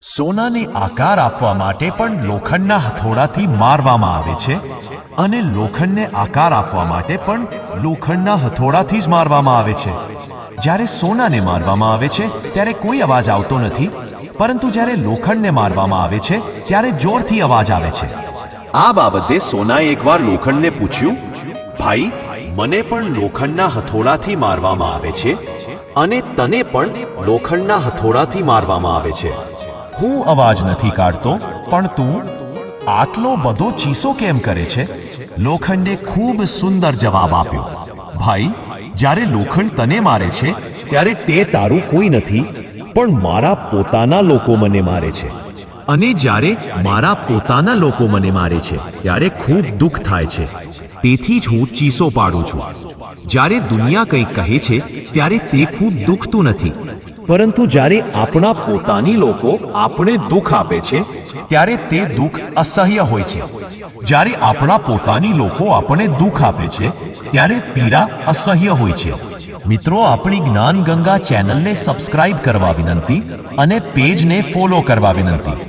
સોનાને આકાર આપવા માટે પણ લોખંડના હથોડાથી મારવામાં આવે છે અને લોખંડને આકાર આપવા માટે પણ લોખંડના હથોડાથી જ મારવામાં આવે છે. જ્યારે સોનાને મારવામાં આવે છે ત્યારે કોઈ અવાજ આવતો નથી, પરંતુ જ્યારે લોખંડને મારવામાં આવે છે ત્યારે જોરથી અવાજ આવે છે. આ બાબતે સોનાએ એકવાર લોખંડને પૂછ્યું, ભાઈ, મને પણ લોખંડના હથોડાથી મારવામાં આવે છે અને તને પણ લોખંડના હથોડાથી મારવામાં આવે છે. હું અવાજ નથી કાઢતો, પણ તું આટલો બધો ચીસો કેમ કરે છે? લોખંડે ખૂબ સુંદર જવાબ આપ્યો, ભાઈ, જ્યારે લોખંડ તને મારે છે ત્યારે તે તારું કોઈ નથી, પણ મારા પોતાના લોકો મને મારે છે. અને જ્યારે મારા પોતાના લોકો મને મારે છે ત્યારે ખૂબ દુઃખ થાય છે. તેથી જ હું ચીસો પાડું છું. જ્યારે દુનિયા કંઈક કહે છે ત્યારે તે ખૂબ દુખતું નથી, પરંતુ જ્યારે આપણા પોતાની લોકો આપણે દુઃખ આપે છે ત્યારે તે દુઃખ અસહ્ય હોય છે. જ્યારે આપણા પોતાની લોકો આપણે દુઃખ આપે છે ત્યારે પીડા અસહ્ય હોય છે. મિત્રો, આપણી જ્ઞાન ગંગા ચેનલને સબસ્ક્રાઇબ કરવા વિનંતી અને પેજને ફોલો કરવા વિનંતી.